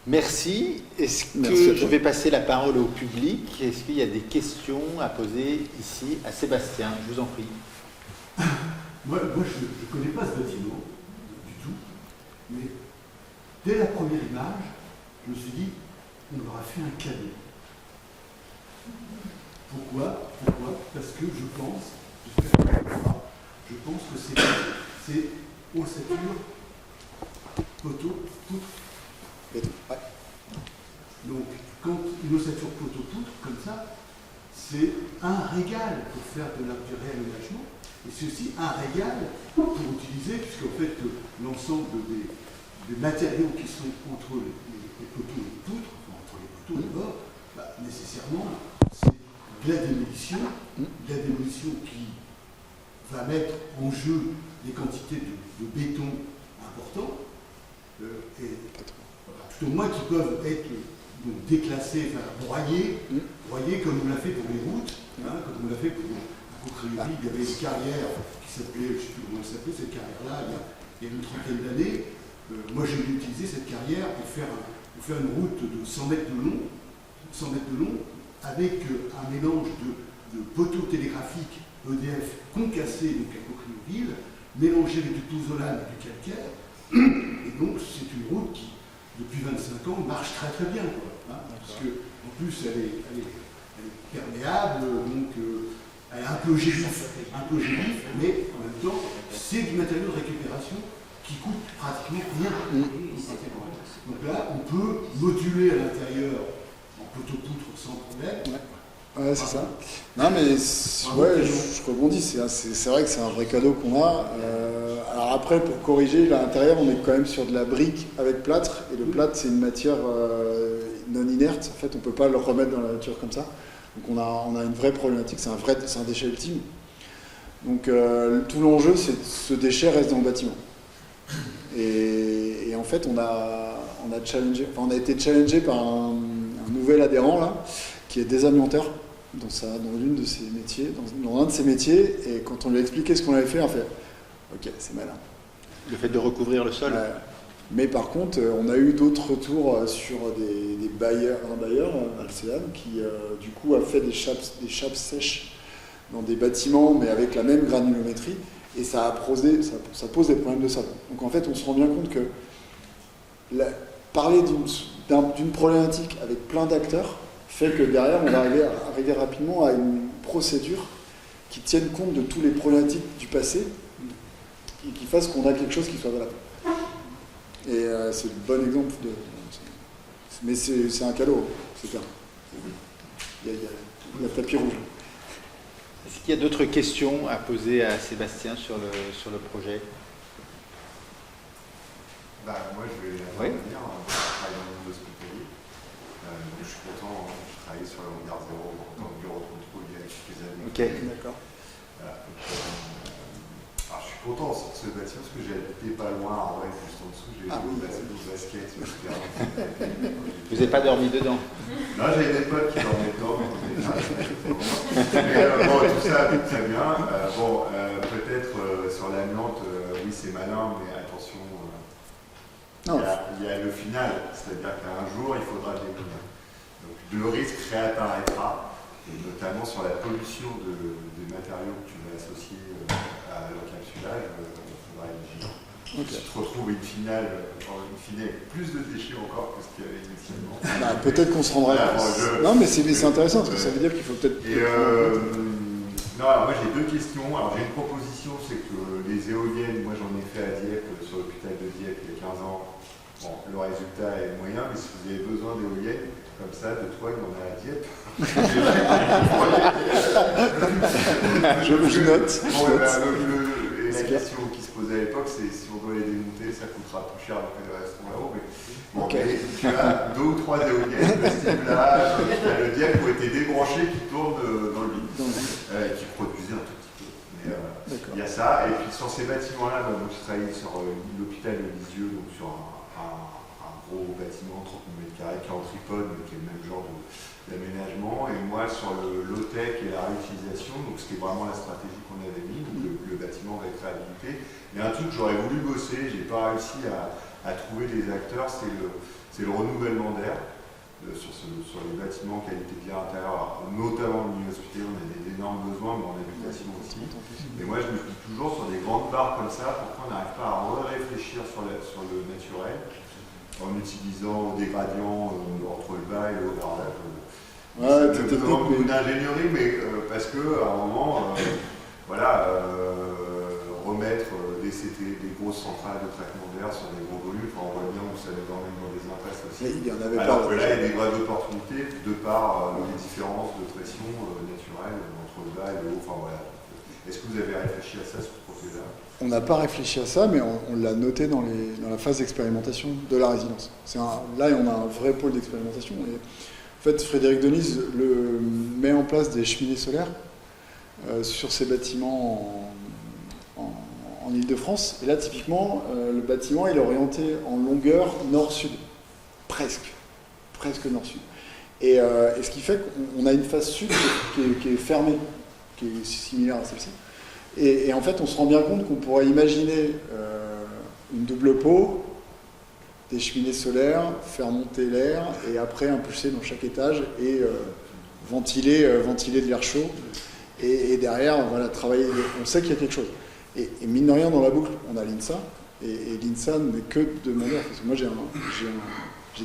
Merci. Est-ce que je vais passer la parole au public? Est-ce qu'il y a des questions à poser ici à Sébastien? Je vous en prie. Moi je ne connais pas ce bâtiment du tout, mais dès la première image, je me suis dit, on leur a fait un cadeau. Pourquoi? Parce que je pense que c'est ossature, poteau, poutre. Ouais. Donc, quand une ossature poteau-poutre, comme ça, c'est un régal pour faire du réaménagement, et c'est aussi un régal pour utiliser, puisqu'en fait, l'ensemble des matériaux qui sont entre les poteaux et les poutres, enfin, entre les poteaux d'abord, nécessairement, c'est de la démolition qui va mettre en jeu des quantités de béton importantes, et tout au moins qui peuvent être déclassés, enfin, broyés comme on l'a fait pour les routes, comme on l'a fait pour Criouville. Il y avait une carrière qui s'appelait, je ne sais plus comment elle s'appelait, cette carrière-là, il y a une trentaine d'années. Moi, j'ai utilisé cette carrière pour faire une route de 100 mètres de long, avec un mélange de poteaux télégraphiques EDF concassés, donc à Criouville, mélangé avec du pouzzolane et du calcaire. Et donc, c'est une route qui, depuis 25 ans, marche très très bien, parce que, en plus, elle est perméable, donc elle est un peu gélif, mais en même temps, c'est du matériau de récupération qui coûte pratiquement rien. Donc là, on peut moduler à l'intérieur en poteau-poutre sans problème. Ouais, c'est ça. Non, mais je rebondis. C'est vrai que c'est un vrai cadeau qu'on a. Alors après, pour corriger, là, à l'intérieur, on est quand même sur de la brique avec plâtre. Et le plâtre, c'est une matière non inerte. En fait, on ne peut pas le remettre dans la nature comme ça. Donc on a une vraie problématique. C'est un déchet ultime. Donc tout l'enjeu, c'est que ce déchet reste dans le bâtiment. Et en fait, on a été challengé par un nouvel adhérent là, qui est désamianteur dans l'une de ses métiers, dans un de ses métiers, et quand on lui a expliqué ce qu'on avait fait, on a fait ok, c'est malin. Le fait de recouvrir le sol. Mais par contre, on a eu d'autres retours sur des bailleurs, un bailleur, Alcean, qui du coup a fait des chapes sèches dans des bâtiments, mais avec la même granulométrie, et ça pose des problèmes de sol. Donc en fait, on se rend bien compte que parler d'une problématique avec plein d'acteurs fait que derrière, on va arriver rapidement à une procédure qui tienne compte de toutes les problématiques du passé et qui fasse qu'on a quelque chose qui soit valable. Et c'est le bon exemple mais c'est un cadeau, c'est clair. Il y a le tapis rouge. Est-ce qu'il y a d'autres questions à poser à Sébastien sur le projet? Moi, je vais intervenir. Je travaille dans le monde hospitalier. Je suis content, je travaille sur le regard zéro en tant que bureau de contrôle il y a quelques années. Ok, d'accord. Voilà. Alors, je suis content sur ce bâtiment parce que j'ai habité pas loin, en vrai, juste en dessous, j'ai joué au basket sur le terrain. Vous n'avez pas dormi dedans? Non, j'avais des potes qui dormaient dedans, mais bon, tout ça, très bien. Peut-être sur l'amiante, oui, c'est malin, mais attention, il y a le final, c'est-à-dire qu'un jour, il faudra le démolir. Donc, le risque réapparaîtra, et notamment sur la pollution des matériaux que tu vas associer à l'encapsulage, il faudra y agir. Ok. Tu te retrouves une finale avec plus de déchets encore que ce qu'il y avait initialement. Bah, peut-être qu'on se rendra compte. Non, mais c'est intéressant parce que ça veut dire qu'il faut peut-être. Non, alors moi j'ai deux questions. Alors j'ai une proposition, c'est que les éoliennes, moi j'en ai fait à Dieppe, sur l'hôpital de Dieppe il y a 15 ans. Bon, le résultat est moyen, mais si vous avez besoin d'éoliennes, comme ça, de toi, il y en a à Dieppe. Je note. La question qui se posait à l'époque, c'est si on doit les démonter, ça coûtera plus cher que les resteront là-haut. Mais bon, mais tu as 2 ou 3 éoliennes de ce type-là, le Dieppe ont été débranchés qui tournent dans le vide, qui produisaient un tout petit peu. Mais il y a ça. Et puis sur ces bâtiments-là, moi, je travaillais sur l'hôpital de Lisieux, donc sur un gros bâtiment, 30 000 m², qui est en tripode, mais qui est le même genre d'aménagement. Et moi, sur le low-tech et la réutilisation, donc c'était vraiment la stratégie qu'on avait mis, donc le bâtiment va être réhabilité. Il y a un truc que j'aurais voulu bosser, j'ai pas réussi à trouver des acteurs, c'est le renouvellement d'air sur les bâtiments qualité de l'air intérieur, notamment au milieu hospitalier, on a d'énormes besoins, mais en habitation aussi. Mais moi, je me dis toujours sur des grandes barres comme ça, pourquoi on n'arrive pas à réfléchir sur le naturel en utilisant des gradients entre le bas et le haut. Alors là, c'est beaucoup d'ingénierie, mais parce qu'à un moment, remettre des grosses centrales de traitement d'air sur des gros volumes, on voit bien où ça nous emmène dans des impasses aussi. Alors que là, il y a des vraies opportunités de par les différences de pression naturelle entre le bas et le haut. Est-ce que vous avez réfléchi à ça, sur ce côté-là? On n'a pas réfléchi à ça, mais on l'a noté dans la phase d'expérimentation de la résidence. Là, on a un vrai pôle d'expérimentation. Et en fait, Frédéric Denise met en place des cheminées solaires sur ces bâtiments en Ile-de-France. Et là, typiquement, le bâtiment il est orienté en longueur nord-sud. Presque nord-sud. Et ce qui fait qu'on a une face sud qui est fermée, qui est similaire à celle-ci. Et en fait, on se rend bien compte qu'on pourrait imaginer une double peau, des cheminées solaires, faire monter l'air et après impulser dans chaque étage et ventiler de l'air chaud. Et derrière, travailler. On sait qu'il y a quelque chose. Et mine de rien, dans la boucle, on a l'INSA. Et l'INSA n'est que de demandeur. Parce que moi, j'ai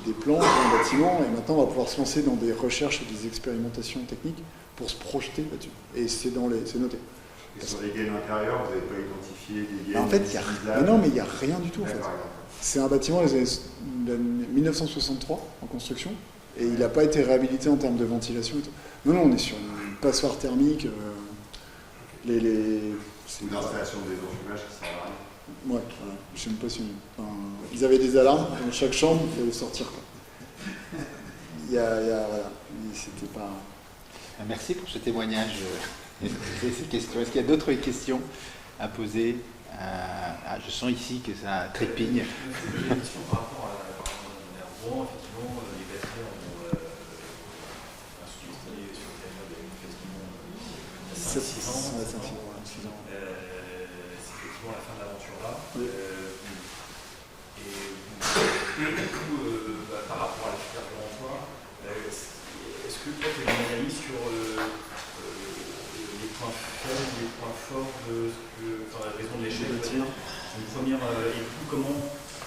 des plans, j'ai un bâtiment, et maintenant, on va pouvoir se lancer dans des recherches et des expérimentations techniques pour se projeter là-dessus. Et c'est noté. Et sur les gaines intérieures, vous n'avez pas identifié des gaines? En fait, il n'y a rien du tout. En fait. C'est un bâtiment des années 1963 en construction, et il n'a pas été réhabilité en termes de ventilation. Et tout. Non, on est sur une passoire thermique. C'est une installation de désenfumage qui sert à rien. Ouais, voilà. Je sais même pas si ils avaient des alarmes dans chaque chambre, il fallait sortir. C'était pas. Merci pour ce témoignage. Ces questions. Est-ce qu'il y a d'autres questions à poser? Je sens ici que ça trépigne. J'ai une question par rapport à Rouen. Effectivement, les bâtiments ont sous-estimé sur le période quasiment 6 ans. C'est effectivement la fin de l'aventure là. Et du coup, par rapport à la filière de l'emploi, est-ce que toi tu as une analyse sur les points faibles, les points forts de la raison de l'échec? Une première, et du coup, comment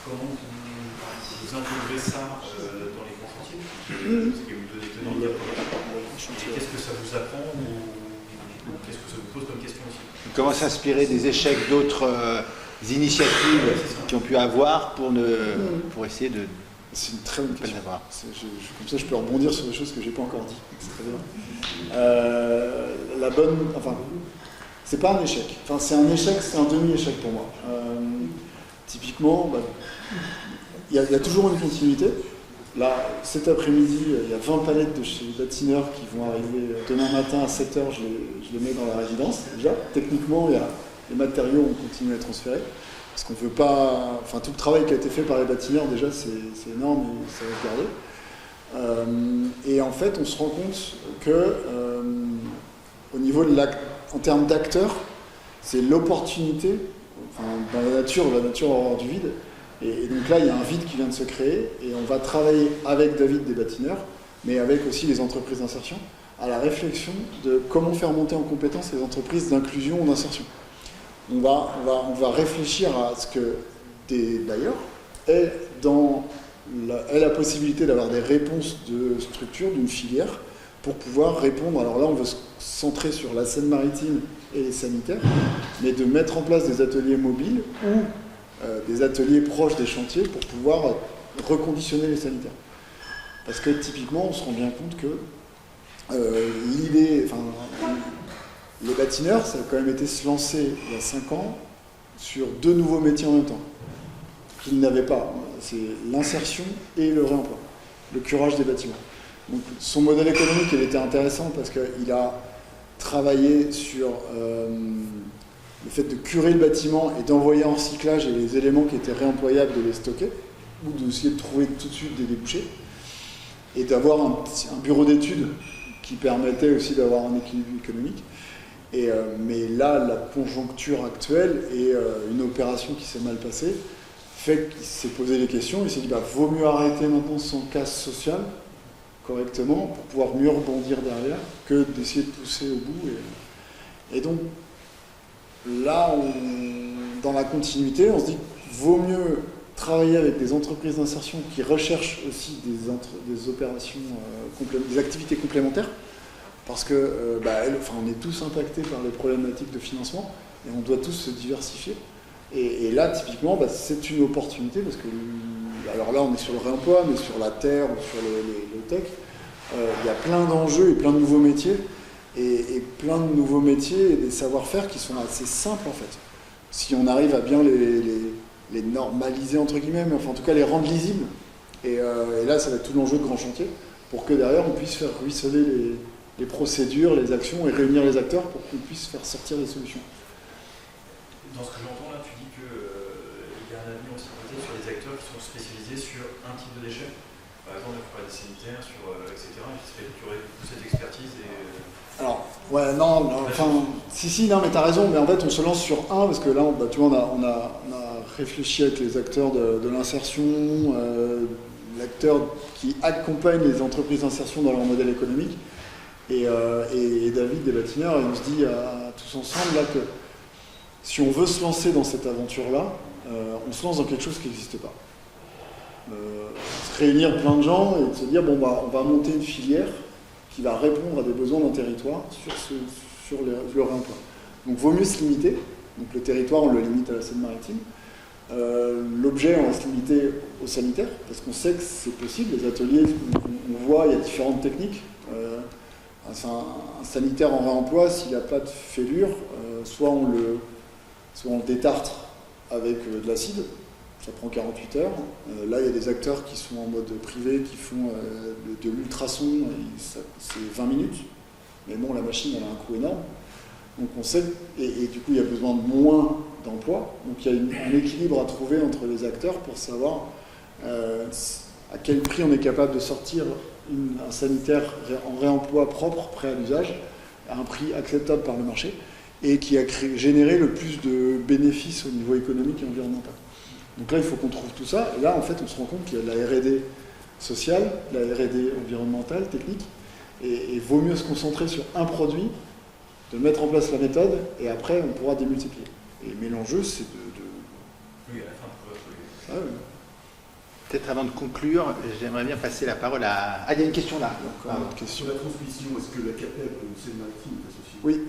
vous intégrez ça dans les grands chantiers? Parce qu'il y a eu 2 étonnants hier. Qu'est-ce que ça vous apprend ou qu'est-ce que ça vous pose comme question aussi? Comment s'inspirer des échecs d'autres initiatives qui ont pu avoir pour essayer de... C'est une très bonne question. Comme ça, je peux rebondir sur des choses que je n'ai pas encore dit. C'est très bien. C'est pas un échec. Enfin, c'est un échec, c'est un demi-échec pour moi. Typiquement, il y a toujours une continuité. Là, cet après-midi, il y a 20 palettes de chez Batineur qui vont arriver demain matin à 7h. Je les mets dans la résidence. Déjà, techniquement, il y a les matériaux ont continué à transférer. Parce qu'on ne veut pas... Enfin, tout le travail qui a été fait par les bâtilleurs, déjà, c'est énorme et ça va se garder. Et en fait, on se rend compte que, au niveau en termes d'acteurs, c'est l'opportunité, enfin, dans la nature horreur du vide. Et donc là, il y a un vide qui vient de se créer, et on va travailler avec David des bâtilleurs, mais avec aussi les entreprises d'insertion, à la réflexion de comment faire monter en compétence les entreprises d'inclusion ou d'insertion. On va réfléchir à ce que des bailleurs aient la possibilité d'avoir des réponses de structure, d'une filière, pour pouvoir répondre. Alors là, on veut se centrer sur la Seine-Maritime et les sanitaires, mais de mettre en place des ateliers mobiles ou des ateliers proches des chantiers pour pouvoir reconditionner les sanitaires. Parce que typiquement, on se rend bien compte que les bâtilleurs, ça a quand même été se lancer il y a 5 ans sur 2 nouveaux métiers en même temps, qu'ils n'avaient pas. C'est l'insertion et le réemploi, le curage des bâtiments. Donc, son modèle économique, il était intéressant parce qu'il a travaillé sur le fait de curer le bâtiment et d'envoyer en recyclage et les éléments qui étaient réemployables de les stocker, ou d'essayer de trouver tout de suite des débouchés, et d'avoir un bureau d'études qui permettait aussi d'avoir un équilibre économique. Mais là, la conjoncture actuelle et une opération qui s'est mal passée fait qu'il s'est posé les questions. Il s'est dit, vaut mieux arrêter maintenant son casse social correctement pour pouvoir mieux rebondir derrière que d'essayer de pousser au bout. Et donc, là, dans la continuité, on se dit qu'il vaut mieux travailler avec des entreprises d'insertion qui recherchent aussi des opérations, des activités complémentaires, parce que on est tous impactés par les problématiques de financement et on doit tous se diversifier. Et là, typiquement, c'est une opportunité parce que, alors là, on est sur le réemploi, mais sur la terre ou sur le tech, il y a plein d'enjeux et plein de nouveaux métiers, et plein de nouveaux métiers et des savoir-faire qui sont assez simples en fait. Si on arrive à bien les normaliser entre guillemets, mais enfin en tout cas les rendre lisibles. Et là, ça va être tout l'enjeu de grand chantier pour que derrière on puisse faire ruisseler les procédures, les actions et réunir les acteurs pour qu'on puisse faire sortir des solutions. Dans ce que j'entends là, tu dis qu'il y a un avenir aussi peut-être sur les acteurs qui sont spécialisés sur un type de déchet. Par exemple, il des sanitaires, etc. J'espère que tu aurais cette expertise Alors, ouais, non, mais t'as raison, mais en fait, on se lance sur un, parce que là, tu vois, on a réfléchi avec les acteurs de l'insertion, l'acteur qui accompagne les entreprises d'insertion dans leur modèle économique, et David des bâtilleurs, il nous dit tous ensemble là que si on veut se lancer dans cette aventure-là, on se lance dans quelque chose qui n'existe pas. Se réunir plein de gens et de se dire, on va monter une filière qui va répondre à des besoins d'un territoire sur le réemploi. Donc, vaut mieux se limiter. Donc, le territoire, on le limite à la Seine-Maritime. L'objet, on va se limiter aux sanitaires, parce qu'on sait que c'est possible. Les ateliers, on voit, il y a différentes techniques. Un sanitaire en réemploi, s'il n'a pas de fêlure, soit on le détartre avec de l'acide, ça prend 48 heures. Là, il y a des acteurs qui sont en mode privé, qui font de l'ultrason, c'est 20 minutes. Mais bon, la machine, elle a un coût énorme. Donc on sait, et du coup, il y a besoin de moins d'emplois. Donc il y a un équilibre à trouver entre les acteurs pour savoir à quel prix on est capable de sortir un sanitaire en réemploi propre, prêt à l'usage, à un prix acceptable par le marché, et qui a généré le plus de bénéfices au niveau économique et environnemental. Donc là, il faut qu'on trouve tout ça. Et là, en fait, on se rend compte qu'il y a de la R&D sociale, de la R&D environnementale, technique, et il vaut mieux se concentrer sur un produit, de mettre en place la méthode, et après, on pourra démultiplier. Mais l'enjeu, c'est de... Oui, à la fin, on peut trouver. Ah, oui. Peut-être avant de conclure, j'aimerais bien passer la parole à... Ah, il y a une question là. Encore une question. Sur la transmission, est-ce que la CAPEB Seine-Maritime est associée? Oui.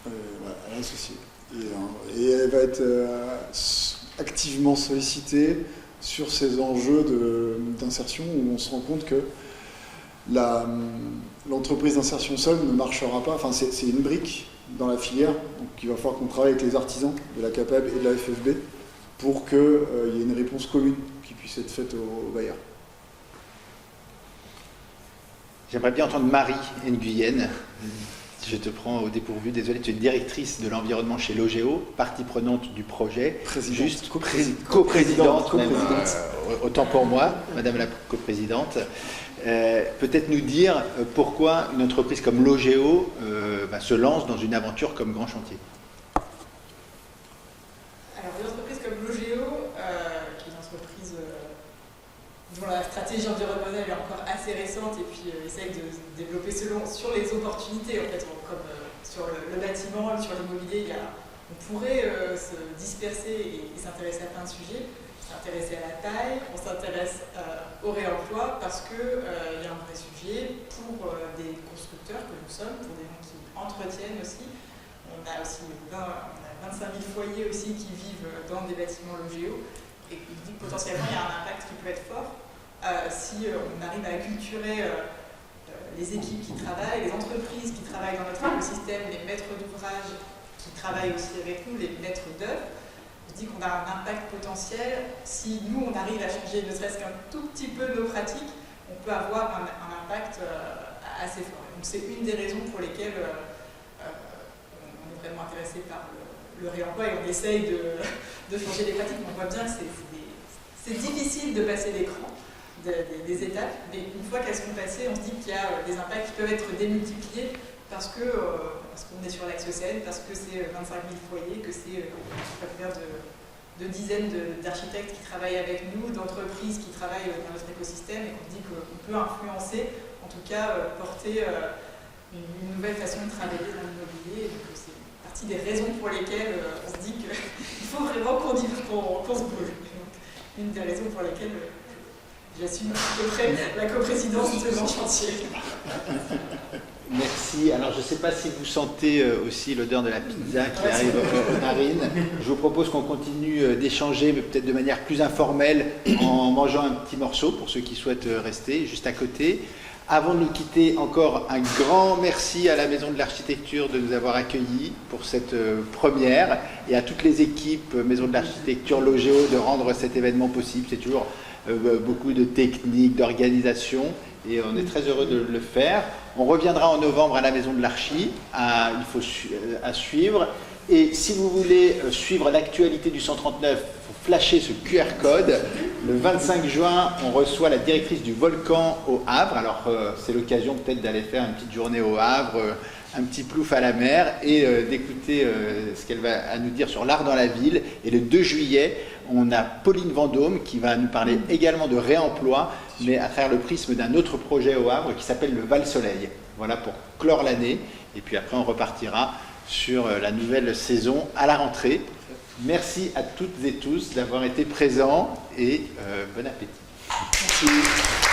Elle est associée. Et elle va être activement sollicitée sur ces enjeux d'insertion où on se rend compte que l'entreprise d'insertion seule ne marchera pas. Enfin, c'est une brique dans la filière. Donc, il va falloir qu'on travaille avec les artisans de la CAPEB et de la FFB pour qu'il y ait une réponse commune qui puisse être faite aux bailleurs. J'aimerais bien entendre Marie Nguyen. Je te prends au dépourvu, désolé, tu es directrice de l'environnement chez Logeo, partie prenante du projet, juste coprésidente, même, autant pour moi, Madame la coprésidente. Peut-être nous dire pourquoi une entreprise comme Logeo se lance dans une aventure comme Grand Chantier. Alors, une entreprise comme Logeo, qui est une entreprise dont la stratégie environnementale est encore assez récente et puis essaye de se développer sur les opportunités, en fait, comme sur le bâtiment, sur l'immobilier, on pourrait se disperser et s'intéresser à plein de sujets. S'intéresser à la taille, on s'intéresse au réemploi parce qu'il y a un vrai sujet pour des constructeurs que nous sommes, pour des gens qui entretiennent aussi. On a aussi 25 000 foyers aussi qui vivent dans des bâtiments Logeo et qui dit que potentiellement il y a un impact qui peut être fort si on arrive à acculturer les équipes qui travaillent, les entreprises qui travaillent dans notre écosystème, les maîtres d'ouvrage qui travaillent aussi avec nous, les maîtres d'œuvre. Je dis qu'on a un impact potentiel. Si nous, on arrive à changer ne serait-ce qu'un tout petit peu nos pratiques, on peut avoir un impact assez fort. Donc c'est une des raisons pour lesquelles on est vraiment intéressé par le réemploi et on essaye de changer les pratiques. On voit bien que c'est difficile de passer l'écran des étapes, mais une fois qu'elles sont passées, on se dit qu'il y a des impacts qui peuvent être démultipliés parce qu'on est sur l'axe Seine, parce que c'est 25 000 foyers, que c'est combien de dizaines d'architectes qui travaillent avec nous, d'entreprises qui travaillent dans notre écosystème et qu'on dit qu'on peut influencer, en tout cas porter une nouvelle façon de travailler dans l'immobilier. Donc c'est partie des raisons pour lesquelles on se dit qu'il faut vraiment qu'on se bouge. Donc, une des raisons pour lesquelles j'assume à peu près la coprésidence de Grand Chantier. Merci. Alors, je ne sais pas si vous sentez aussi l'odeur de la pizza qui arrive aux narines. Je vous propose qu'on continue d'échanger, mais peut-être de manière plus informelle, en mangeant un petit morceau, pour ceux qui souhaitent rester juste à côté. Avant de nous quitter, encore un grand merci à la Maison de l'Architecture de nous avoir accueillis pour cette première, et à toutes les équipes Maison de l'Architecture, Logeo, de rendre cet événement possible. C'est toujours beaucoup de techniques, d'organisation, et on est très heureux de le faire. On reviendra en novembre à la Maison de l'Archi, à suivre. Et si vous voulez suivre l'actualité du 139, il faut flasher ce QR code. Le 25 juin, on reçoit la directrice du Volcan au Havre. Alors, c'est l'occasion peut-être d'aller faire une petite journée au Havre, un petit plouf à la mer, et d'écouter ce qu'elle va à nous dire sur l'art dans la ville. Et le 2 juillet, on a Pauline Vendôme qui va nous parler également de réemploi, mais à travers le prisme d'un autre projet au Havre qui s'appelle le Val-Soleil. Voilà pour clore l'année. Et puis après, on repartira sur la nouvelle saison à la rentrée. Merci à toutes et tous d'avoir été présents et bon appétit. Merci.